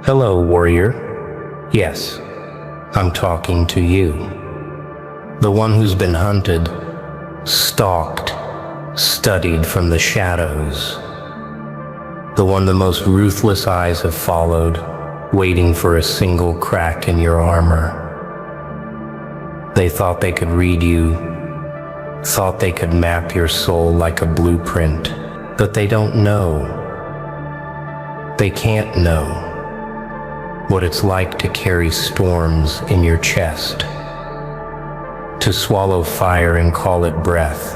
Hello, warrior. Yes, I'm talking to you. The one who's been hunted, stalked, studied from the shadows. The one the most ruthless eyes have followed, waiting for a single crack in your armor. They thought they could read you, thought they could map your soul like a blueprint, but they don't know. They can't know what it's like to carry storms in your chest, to swallow fire and call it breath.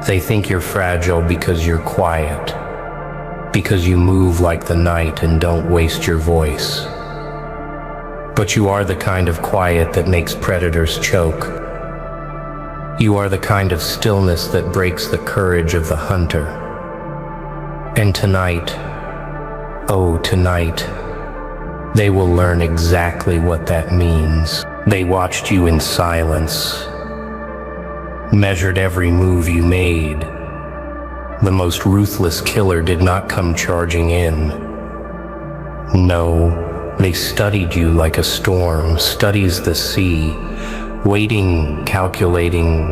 They think you're fragile because you're quiet, because you move like the night and don't waste your voice. But you are the kind of quiet that makes predators choke. You are the kind of stillness that breaks the courage of the hunter. And tonight, oh tonight, they will learn exactly what that means. They watched you in silence, measured every move you made. The most ruthless killer did not come charging in. No, they studied you like a storm studies the sea, waiting, calculating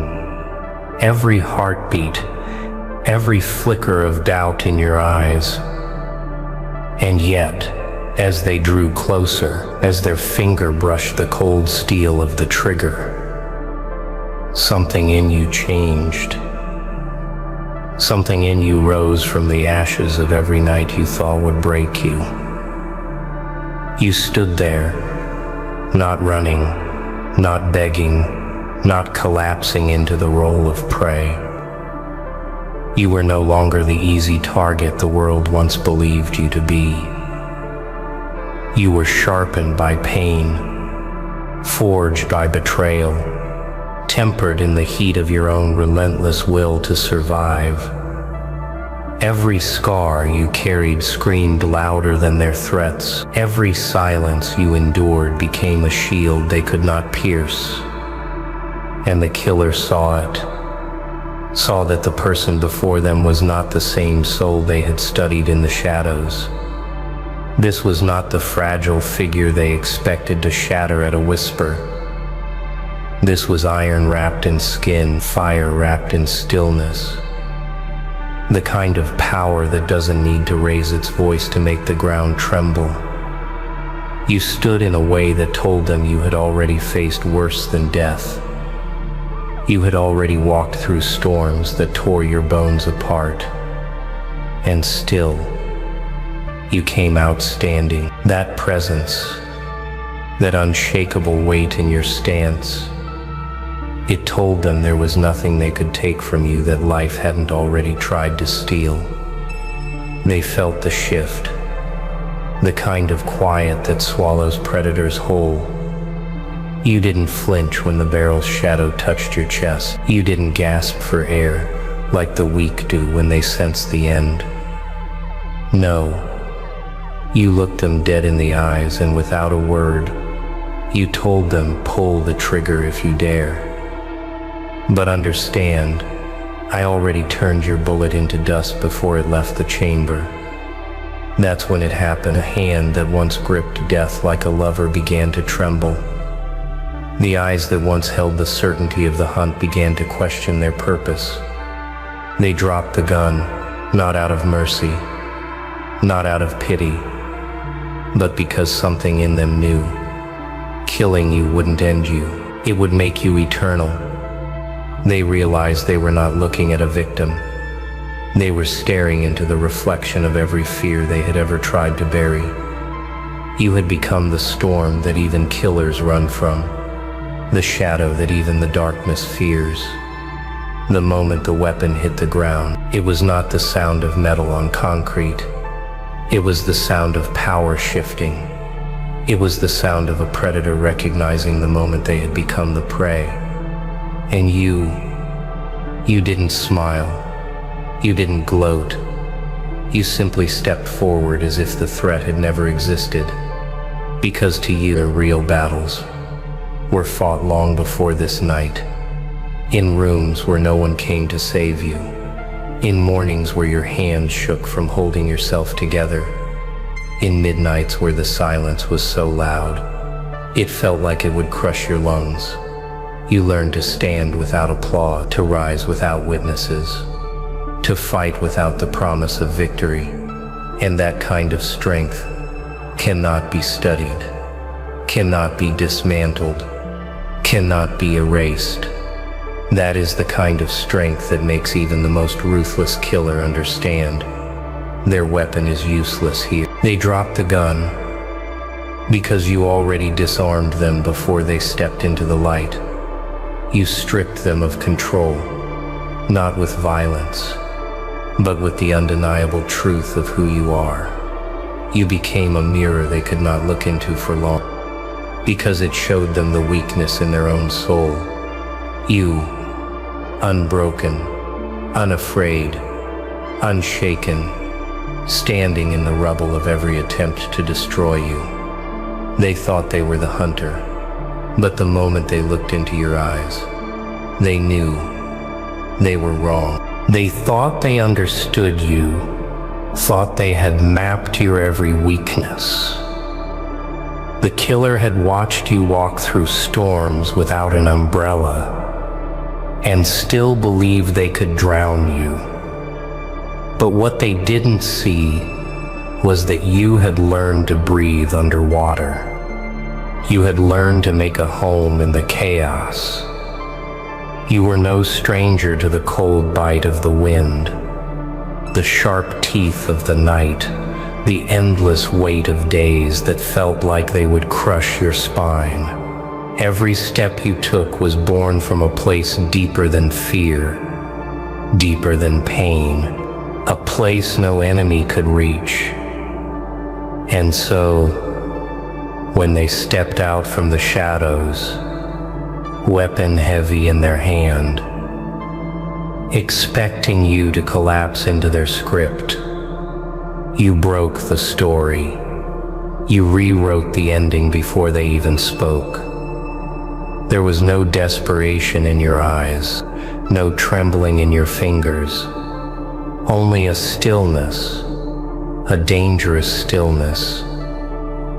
every heartbeat, every flicker of doubt in your eyes. And yet, as they drew closer, as their finger brushed the cold steel of the trigger, something in you changed. Something in you rose from the ashes of every night you thought would break you. You stood there, not running, not begging, not collapsing into the role of prey. You were no longer the easy target the world once believed you to be. You were sharpened by pain, forged by betrayal, tempered in the heat of your own relentless will to survive. Every scar you carried screamed louder than their threats. Every silence you endured became a shield they could not pierce. And the killer saw it, saw that the person before them was not the same soul they had studied in the shadows. This was not the fragile figure they expected to shatter at a whisper. This was iron wrapped in skin, fire wrapped in stillness. The kind of power that doesn't need to raise its voice to make the ground tremble. You stood in a way that told them you had already faced worse than death. You had already walked through storms that tore your bones apart. And still, you came out standing. That presence, that unshakable weight in your stance, it told them there was nothing they could take from you that life hadn't already tried to steal. They felt the shift, the kind of quiet that swallows predators whole. You didn't flinch when the barrel's shadow touched your chest. You didn't gasp for air like the weak do when they sense the end. No, you looked them dead in the eyes, and without a word, you told them, pull the trigger if you dare. But understand, I already turned your bullet into dust before it left the chamber. That's when it happened. A hand that once gripped death like a lover began to tremble. The eyes that once held the certainty of the hunt began to question their purpose. They dropped the gun, not out of mercy, not out of pity, but because something in them knew. Killing you wouldn't end you. It would make you eternal. They realized they were not looking at a victim. They were staring into the reflection of every fear they had ever tried to bury. You had become the storm that even killers run from, the shadow that even the darkness fears. The moment the weapon hit the ground, it was not the sound of metal on concrete. It was the sound of power shifting. It was the sound of a predator recognizing the moment they had become the prey. And you didn't smile. You didn't gloat. You simply stepped forward as if the threat had never existed. Because to you, the real battles were fought long before this night. In rooms where no one came to save you. In mornings where your hands shook from holding yourself together. in midnights where the silence was so loud, it felt like it would crush your lungs. You learned to stand without applause, to rise without witnesses, to fight without the promise of victory. And that kind of strength cannot be studied, cannot be dismantled, cannot be erased. That is the kind of strength that makes even the most ruthless killer understand their weapon is useless here. They dropped the gun because you already disarmed them before they stepped into the light. You stripped them of control, not with violence, but with the undeniable truth of who you are. You became a mirror they could not look into for long, because it showed them the weakness in their own soul. You, unbroken, unafraid, unshaken, standing in the rubble of every attempt to destroy you. They thought they were the hunter, but the moment they looked into your eyes, they knew they were wrong. They thought they understood you, thought they had mapped your every weakness. The killer had watched you walk through storms without an umbrella, and still believed they could drown you. But what they didn't see was that you had learned to breathe underwater. You had learned to make a home in the chaos. You were no stranger to the cold bite of the wind, the sharp teeth of the night, the endless weight of days that felt like they would crush your spine. Every step you took was born from a place deeper than fear, deeper than pain, a place no enemy could reach. And so, when they stepped out from the shadows, weapon heavy in their hand, expecting you to collapse into their script, you broke the story. You rewrote the ending before they even spoke. There was no desperation in your eyes, no trembling in your fingers, only a stillness, a dangerous stillness,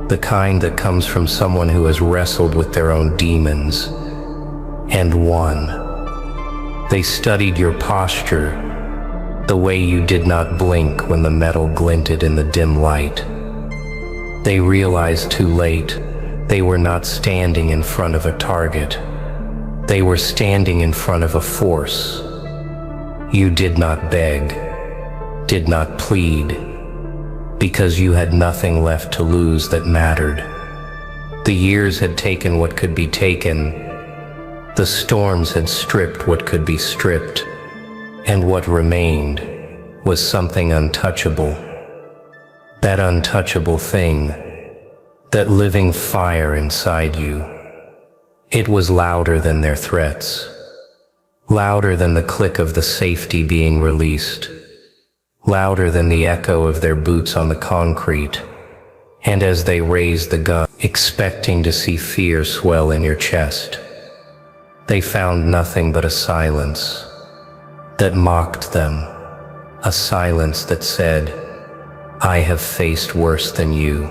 the kind that comes from someone who has wrestled with their own demons and won. They studied your posture, the way you did not blink when the metal glinted in the dim light. They realized too late they were not standing in front of a target. They were standing in front of a force. You did not beg, did not plead, because you had nothing left to lose that mattered. The years had taken what could be taken. The storms had stripped what could be stripped, and what remained was something untouchable. That untouchable thing, that living fire inside you. It was louder than their threats, louder than the click of the safety being released, louder than the echo of their boots on the concrete. And as they raised the gun, expecting to see fear swell in your chest, they found nothing but a silence that mocked them, a silence that said, "I have faced worse than you,"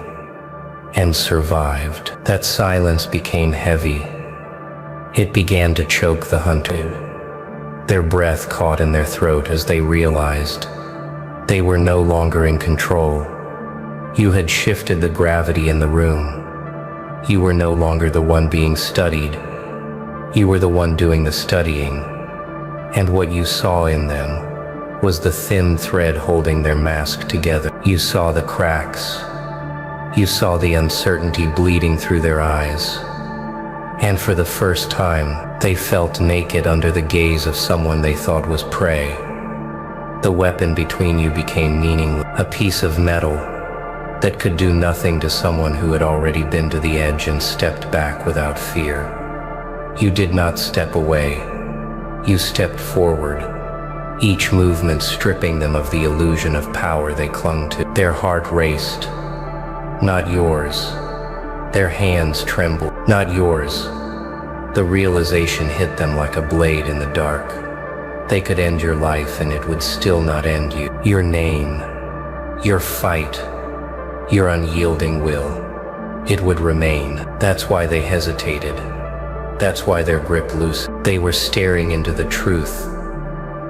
and survived. That silence became heavy. It began to choke the hunter. Their breath caught in their throat as they realized they were no longer in control. You had shifted the gravity in the room. You were no longer the one being studied. You were the one doing the studying. And what you saw in them was the thin thread holding their mask together. You saw the cracks. You saw the uncertainty bleeding through their eyes. And for the first time, they felt naked under the gaze of someone they thought was prey. The weapon between you became meaningless, a piece of metal that could do nothing to someone who had already been to the edge and stepped back without fear. You did not step away. You stepped forward, each movement stripping them of the illusion of power they clung to. Their heart raced, not yours. Their hands trembled, not yours. The realization hit them like a blade in the dark. They could end your life and it would still not end you. Your name, your fight, your unyielding will. It would remain. That's why they hesitated. That's why their grip loosened. They were staring into the truth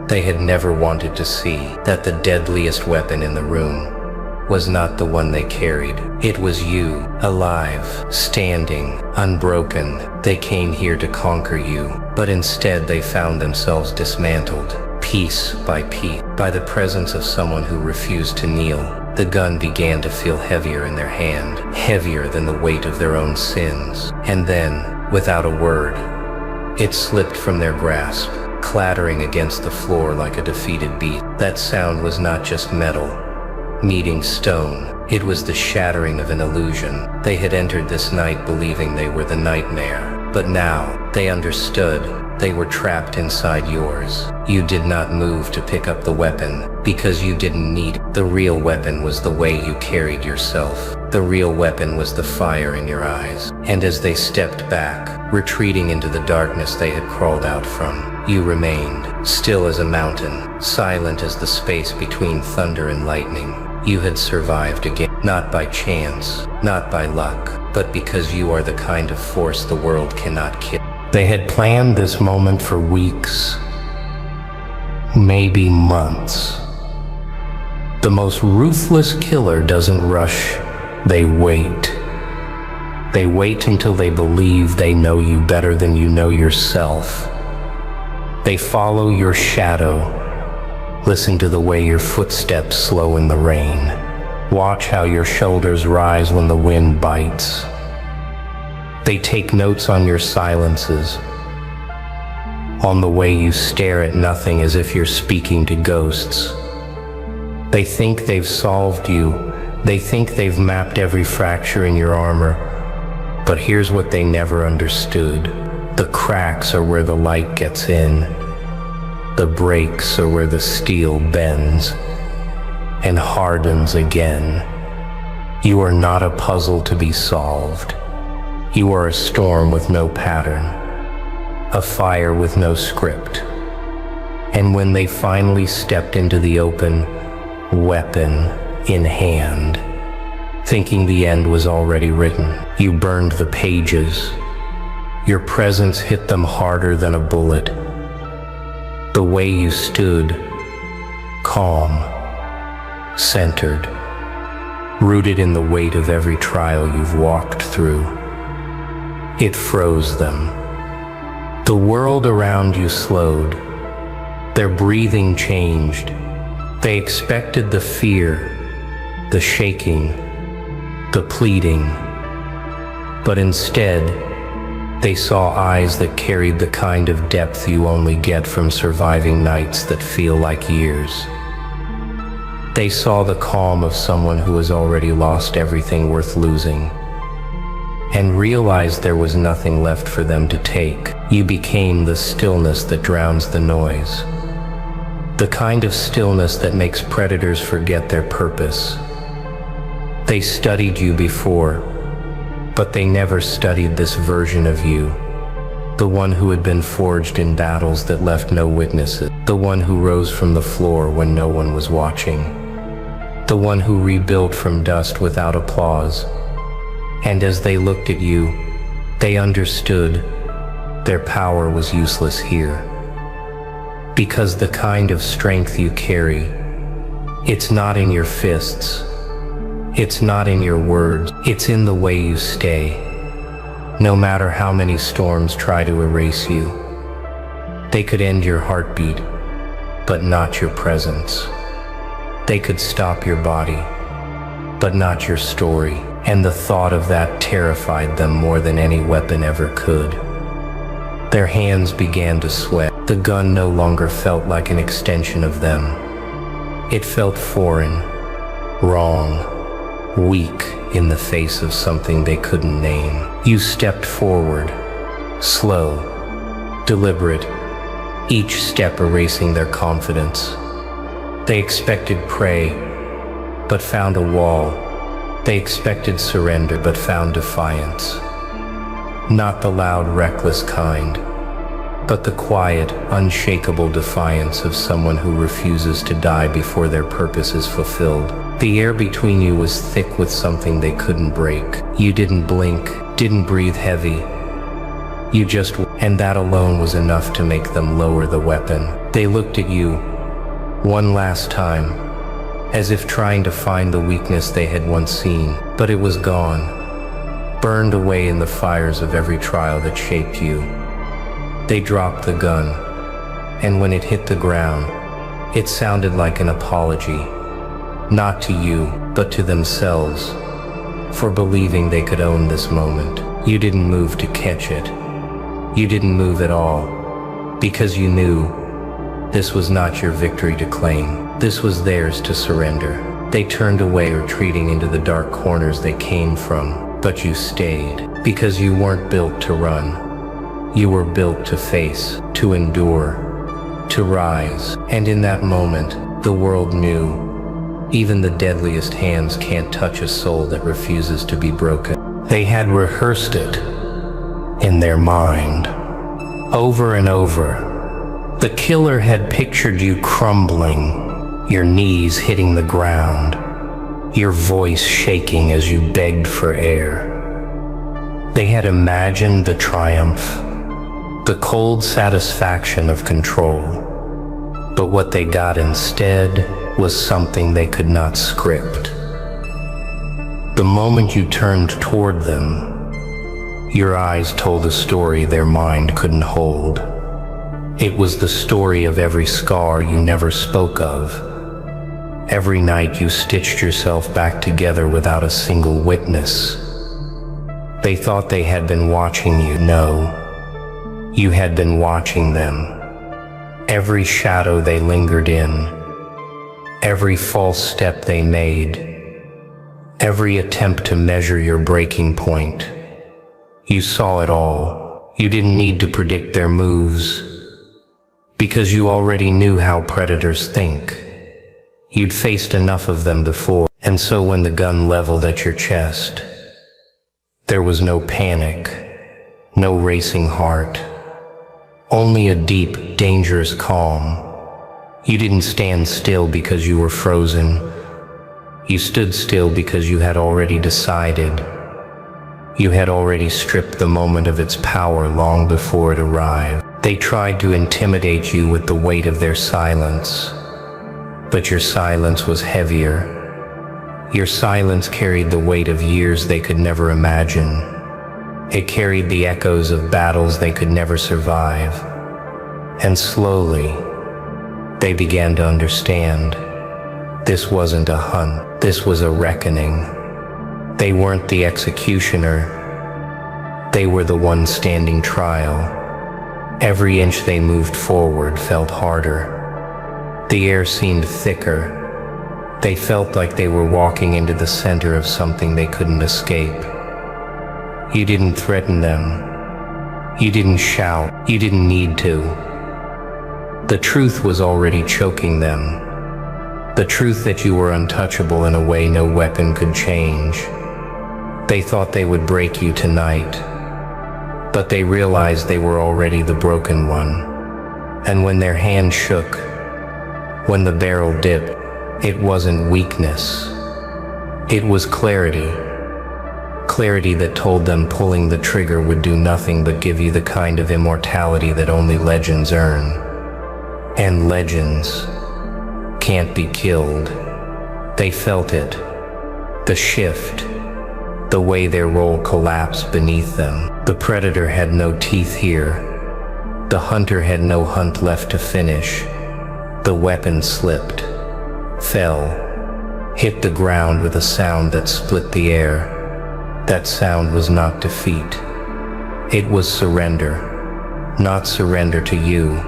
they had never wanted to see, that the deadliest weapon in the room was not the one they carried. It was you, alive, standing, unbroken. They came here to conquer you, but instead they found themselves dismantled, piece by piece, by the presence of someone who refused to kneel. The gun began to feel heavier in their hand, heavier than the weight of their own sins. And then, without a word, it slipped from their grasp, clattering against the floor like a defeated beast. That sound was not just metal meeting stone. It was the shattering of an illusion. They had entered this night believing they were the nightmare, but now they understood. They were trapped inside yours. You did not move to pick up the weapon because you didn't need it. The real weapon was the way you carried yourself. The real weapon was the fire in your eyes. And as they stepped back, retreating into the darkness they had crawled out from, you remained, still as a mountain, silent as the space between thunder and lightning. You had survived again, not by chance, not by luck, but because you are the kind of force the world cannot kill. They had planned this moment for weeks, maybe months. The most ruthless killer doesn't rush, they wait. They wait until they believe they know you better than you know yourself. They follow your shadow. Listen to the way your footsteps slow in the rain. Watch how your shoulders rise when the wind bites. They take notes on your silences, on the way you stare at nothing as if you're speaking to ghosts. They think they've solved you. They think they've mapped every fracture in your armor. But here's what they never understood. The cracks are where the light gets in. The breaks are where the steel bends and hardens again. You are not a puzzle to be solved. You are a storm with no pattern, a fire with no script. And when they finally stepped into the open, weapon in hand, thinking the end was already written, you burned the pages. Your presence hit them harder than a bullet. The way you stood, calm, centered, rooted in the weight of every trial you've walked through. It froze them. The world around you slowed. Their breathing changed. They expected the fear, the shaking, the pleading. But instead, they saw eyes that carried the kind of depth you only get from surviving nights that feel like years. They saw the calm of someone who has already lost everything worth losing, and realized there was nothing left for them to take. You became the stillness that drowns the noise. The kind of stillness that makes predators forget their purpose. They studied you before, but they never studied this version of you. The one who had been forged in battles that left no witnesses. The one who rose from the floor when no one was watching. The one who rebuilt from dust without applause. And as they looked at you, they understood their power was useless here. Because the kind of strength you carry, it's not in your fists, it's not in your words, it's in the way you stay. No matter how many storms try to erase you, they could end your heartbeat, but not your presence. They could stop your body, but not your story. And the thought of that terrified them more than any weapon ever could. Their hands began to sweat. The gun no longer felt like an extension of them. It felt foreign, wrong, weak in the face of something they couldn't name. You stepped forward, slow, deliberate, each step erasing their confidence. They expected prey, but found a wall. They expected surrender, but found defiance. Not the loud, reckless kind, but the quiet, unshakable defiance of someone who refuses to die before their purpose is fulfilled. The air between you was thick with something they couldn't break. You didn't blink, didn't breathe heavy. You just, and that alone was enough to make them lower the weapon. They looked at you one last time, as if trying to find the weakness they had once seen, but it was gone, burned away in the fires of every trial that shaped you. They dropped the gun, and when it hit the ground, it sounded like an apology, not to you, but to themselves, for believing they could own this moment. You didn't move to catch it. You didn't move at all, because you knew this was not your victory to claim. This was theirs to surrender. They turned away, retreating into the dark corners they came from, but you stayed, because you weren't built to run. You were built to face, to endure, to rise. And in that moment, the world knew, even the deadliest hands can't touch a soul that refuses to be broken. They had rehearsed it in their mind, over and over. The killer had pictured you crumbling, your knees hitting the ground, your voice shaking as you begged for air. They had imagined the triumph, the cold satisfaction of control. But what they got instead was something they could not script. The moment you turned toward them, your eyes told a story their mind couldn't hold. It was the story of every scar you never spoke of. Every night you stitched yourself back together without a single witness. They thought they had been watching you. No, you had been watching them. Every shadow they lingered in, every false step they made, every attempt to measure your breaking point. You saw it all. You didn't need to predict their moves, because you already knew how predators think. You'd faced enough of them before, and so when the gun leveled at your chest, there was no panic, no racing heart, only a deep, dangerous calm. You didn't stand still because you were frozen. You stood still because you had already decided. You had already stripped the moment of its power long before it arrived. They tried to intimidate you with the weight of their silence, but your silence was heavier. Your silence carried the weight of years they could never imagine. It carried the echoes of battles they could never survive. And slowly, they began to understand. This wasn't a hunt, this was a reckoning. They weren't the executioner, they were the one standing trial. Every inch they moved forward felt harder. The air seemed thicker. They felt like they were walking into the center of something they couldn't escape. You didn't threaten them. You didn't shout. You didn't need to. The truth was already choking them. The truth that you were untouchable in a way no weapon could change. They thought they would break you tonight, but they realized they were already the broken one. And when their hand shook, when the barrel dipped, it wasn't weakness. It was clarity. Clarity that told them pulling the trigger would do nothing but give you the kind of immortality that only legends earn. And legends can't be killed. They felt it. The shift. The way their role collapsed beneath them. The predator had no teeth here. The hunter had no hunt left to finish. The weapon slipped, fell, hit the ground with a sound that split the air. That sound was not defeat. It was surrender. Not surrender to you,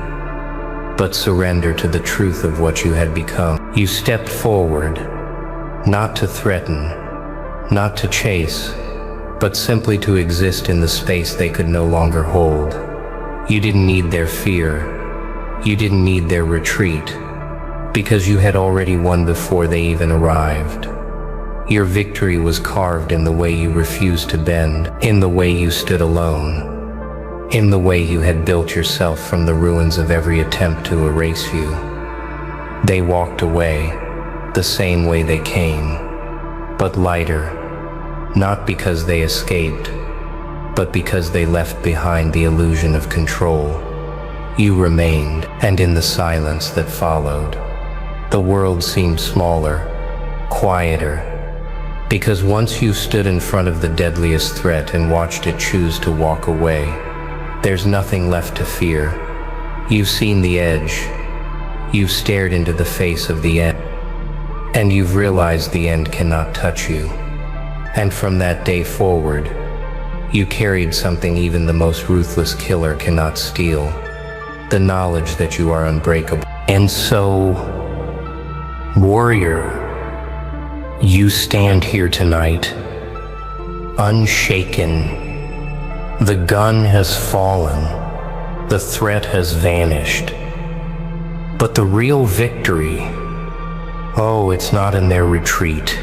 but surrender to the truth of what you had become. You stepped forward, not to threaten, not to chase, but simply to exist in the space they could no longer hold. You didn't need their fear. You didn't need their retreat, because you had already won before they even arrived. Your victory was carved in the way you refused to bend, in the way you stood alone, in the way you had built yourself from the ruins of every attempt to erase you. They walked away, the same way they came, but lighter, not because they escaped, but because they left behind the illusion of control. You remained, and in the silence that followed, the world seemed smaller, quieter, because once you stood in front of the deadliest threat and watched it choose to walk away, there's nothing left to fear. You've seen the edge. You've stared into the face of the end, and you've realized the end cannot touch you. And from that day forward, you carried something even the most ruthless killer cannot steal, the knowledge that you are unbreakable. And so, warrior, you stand here tonight, unshaken. The gun has fallen, the threat has vanished. But the real victory, oh, it's not in their retreat.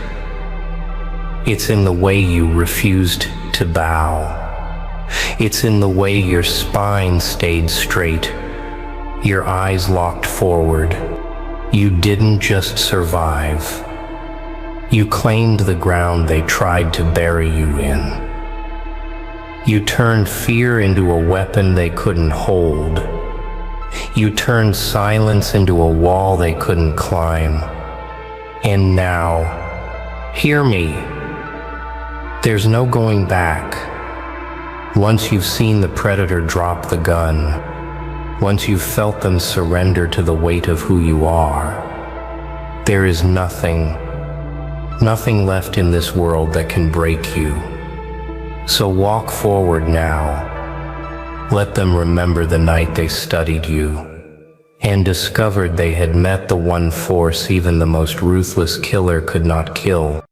It's in the way you refused to bow. It's in the way your spine stayed straight, your eyes locked forward. You didn't just survive. You claimed the ground they tried to bury you in. You turned fear into a weapon they couldn't hold. You turned silence into a wall they couldn't climb. And now, hear me, there's no going back. Once you've seen the predator drop the gun, once you've felt them surrender to the weight of who you are, there is nothing left in this world that can break you. So walk forward now. Let them remember the night they studied you and discovered they had met the one force even the most ruthless killer could not kill.